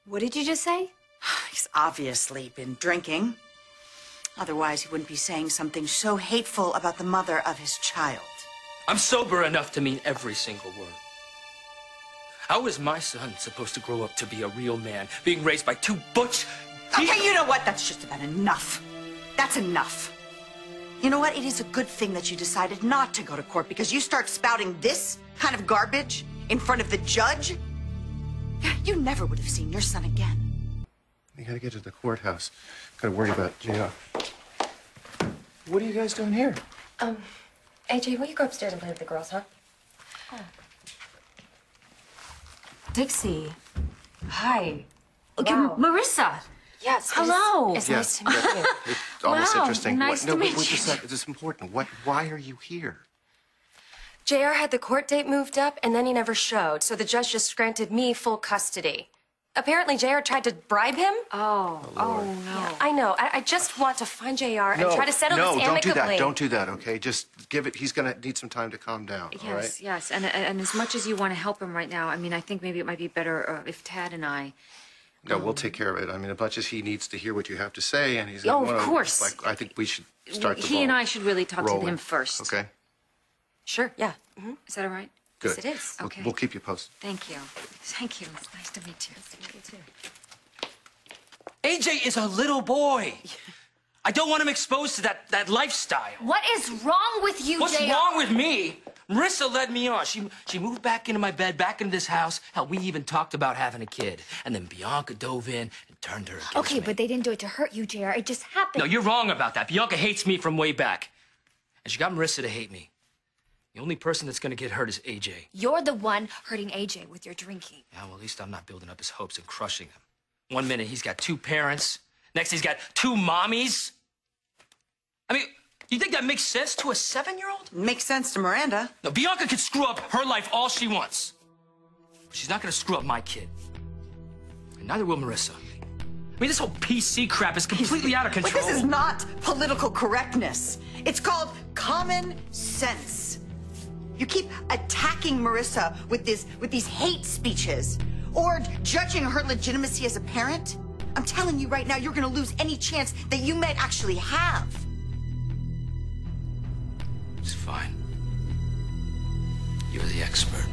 What did you just say? He's obviously been drinking. Otherwise, he wouldn't be saying something so hateful about the mother of his child. I'm sober enough to mean every single word. How is my son supposed to grow up to be a real man, being raised by two butch... Okay, you know what? That's just about enough. That's enough. You know what? It is a good thing that you decided not to go to court, because you start spouting this kind of garbage in front of the judge, you never would have seen your son again. You gotta get to the courthouse. Gotta worry about JR. What are you guys doing here? AJ, will you go upstairs and play with the girls, huh? Oh. Dixie. Hi. Okay, Wow. Marissa. Yes. Hello. It's nice to meet you. It's almost Wow, interesting. nice to meet you. Just a second. This is important. Why are you here? JR had the court date moved up, and then he never showed, so the judge just granted me full custody. Apparently, JR tried to bribe him. Oh no. Yeah, I know. I just want to find JR and try to settle this amicably. No, don't do that. Don't do that, okay? Just give it. He's gonna need some time to calm down, all right? Yes. And as much as you want to help him right now, I mean, I think maybe it might be better if Tad and I... No, we'll take care of it. I mean, as much as he needs to hear what you have to say, and he's... Oh, of course. Like, I think we should start the He ball and I should really talk rolling. to him first. Okay? Sure, yeah. Is that all right? Good. Yes, it is. Okay. We'll keep you posted. Thank you. Thank you. It's nice to meet you. Nice to meet you, too. AJ is a little boy. I don't want him exposed to that lifestyle. What is wrong with you, What's JR? wrong with me? Marissa led me on. She moved back into my bed, back into this house. Hell, we even talked about having a kid. And then Bianca dove in and turned her against me. Okay, but they didn't do it to hurt you, JR. It just happened. No, you're wrong about that. Bianca hates me from way back. And she got Marissa to hate me. The only person that's gonna get hurt is AJ. You're the one hurting AJ with your drinking. Yeah, well, at least I'm not building up his hopes and crushing him. One minute, he's got two parents. Next, he's got two mommies. I mean, you think that makes sense to a 7-year-old? Makes sense to Miranda. No, Bianca can screw up her life all she wants. But she's not gonna screw up my kid. And neither will Marissa. I mean, this whole PC crap is completely out of control. But this is not political correctness. It's called common sense. You keep attacking Marissa with these hate speeches or judging her legitimacy as a parent. I'm telling you right now, you're gonna lose any chance that you might actually have. It's fine. You're the expert.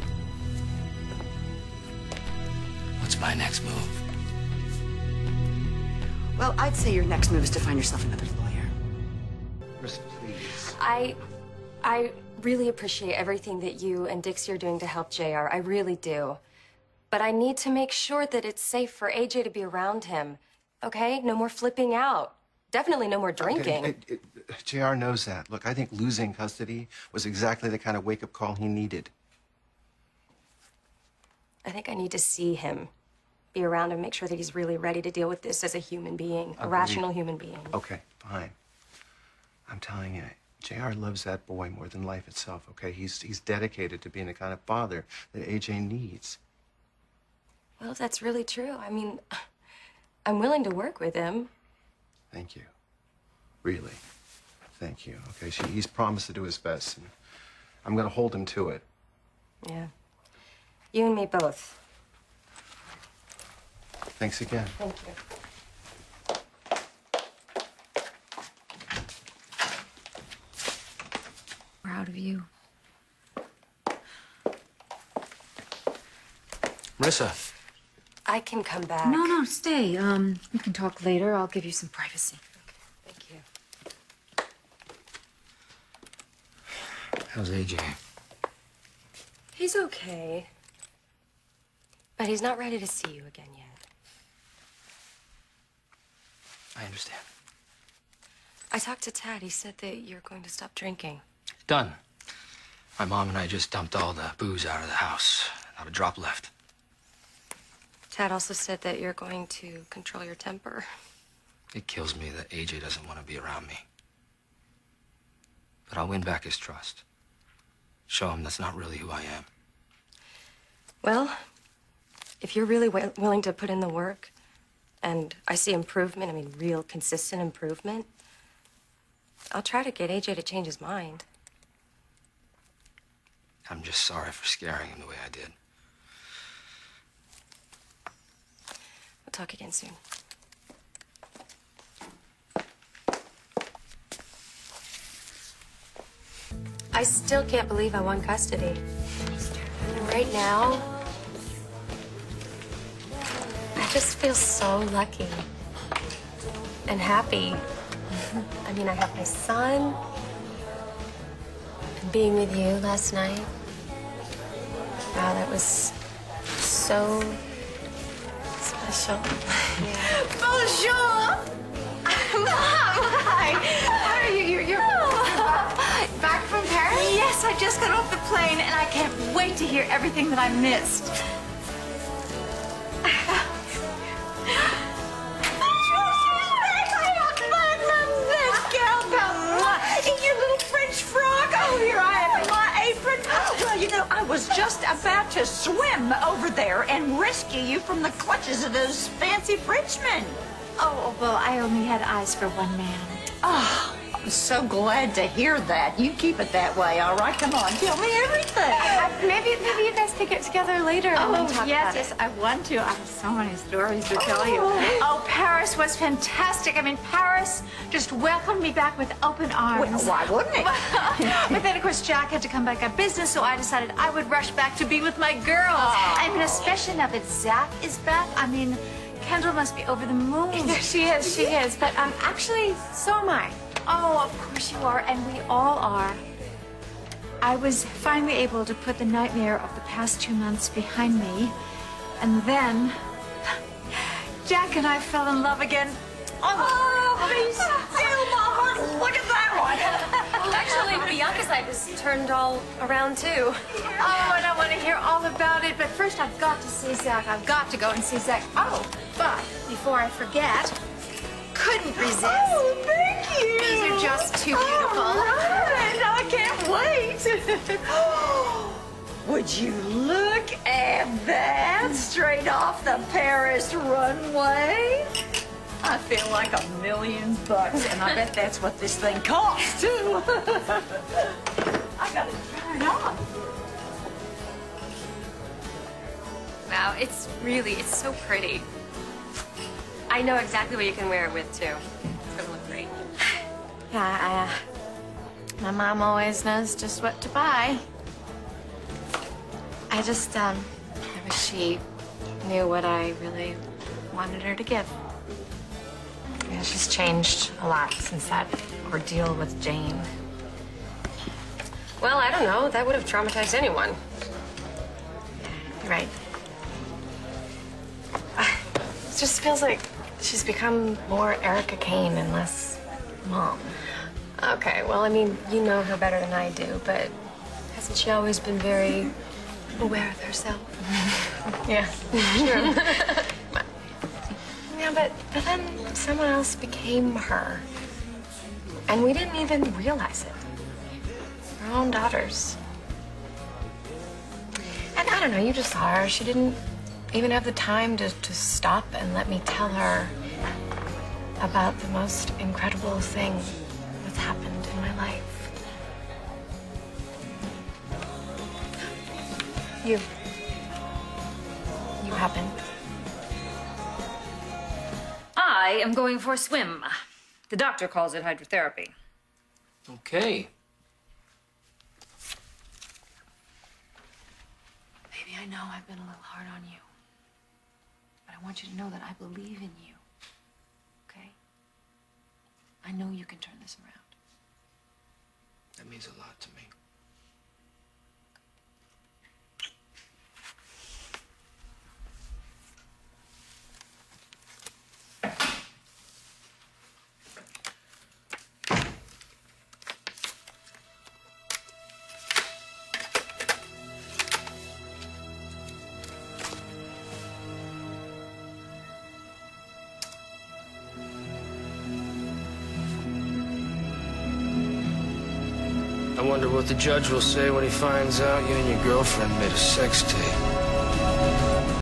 What's my next move? Well, I'd say your next move is to find yourself another lawyer. Marissa, please. I really appreciate everything that you and Dixie are doing to help JR. I really do. But I need to make sure that it's safe for AJ to be around him. Okay? No more flipping out. Definitely no more drinking. JR knows that. Look, I think losing custody was exactly the kind of wake-up call he needed. I think I need to see him, be around him, make sure that he's really ready to deal with this as a human being, a rational human being. Okay, fine. I'm telling you, JR loves that boy more than life itself, okay? He's dedicated to being the kind of father that AJ needs. Well, if that's really true, I mean, I'm willing to work with him. Thank you. Really. Thank you. Okay, he's promised to do his best, and I'm gonna hold him to it. Yeah. You and me both. Thanks again. Thank you. Proud of you. Marissa. I can come back. No, stay. We can talk later. I'll give you some privacy. Okay, thank you. How's AJ? He's okay. But he's not ready to see you again yet. I understand. I talked to Tad. He said that you're going to stop drinking. Done. My mom and I just dumped all the booze out of the house. Not a drop left. Tad also said that you're going to control your temper. It kills me that AJ doesn't want to be around me. But I'll win back his trust. Show him that's not really who I am. Well, if you're really willing to put in the work, and I see improvement, I mean, real consistent improvement, I'll try to get AJ to change his mind. I'm just sorry for scaring him the way I did. talk again soon. I still can't believe I won custody. And right now, I just feel so lucky and happy. I mean, I have my son, and being with you last night. Wow, that was so special. Yeah. Bonjour! Mom! Hi! How are you? You're back from Paris? Yes, I just got off the plane and I can't wait to hear everything that I missed. In your little French frock. Oh, here I am in my apron. Well, you know, I was just about to swim over there and rescue you from the clutches of those fancy Frenchmen. Oh, well, I only had eyes for one man. Oh, I'm so glad to hear that. You keep it that way, all right? Come on, tell me everything. Maybe you guys could get together later and then talk about it. Yes, I want to. I have so many stories to tell you. Oh, Paris was fantastic. I mean, Paris just welcomed me back with open arms. Well, why wouldn't it? But then, of course, Jack had to come back on business, so I decided I would rush back to be with my girls. I mean, especially now that Zach is back. I mean, Kendall must be over the moon. She is. But actually, so am I. Oh, of course you are, and we all are. I was finally able to put the nightmare of the past 2 months behind me, and then Jack and I fell in love again. Oh, please, feel my heart. Look at that one. Actually, Bianca's life has turned all around, too. Oh, and I want to hear all about it, but first I've got to see Zach. I've got to go and see Zach. Oh, but before I forget, couldn't resist. Oh, thank you. These are just too beautiful. All right, I can't wait. Would you look at that straight off the Paris runway? I feel like $1 million, and I bet that's what this thing costs, too. I gotta try it on. Wow, it's so pretty. I know exactly what you can wear it with, too. It's gonna look great. Yeah, my mom always knows just what to buy. I just, I wish she knew what I really wanted her to give. Yeah, she's changed a lot since that ordeal with Jane. Well, I don't know. That would have traumatized anyone. You're right. It just feels like she's become more Erica Kane and less Mom. Okay, well, I mean, you know her better than I do, but hasn't she always been very aware of herself? Yeah, sure. Yeah, but then someone else became her. And we didn't even realize it. Our own daughters. And I don't know, you just saw her. She didn't even have the time to stop and let me tell her about the most incredible thing that's happened in my life. You happened. I am going for a swim. The doctor calls it hydrotherapy. Okay. Baby, I know I've been a little hard on you. But I want you to know that I believe in you. Okay? I know you can turn this around. That means a lot to me. I wonder what the judge will say when he finds out you and your girlfriend made a sex tape.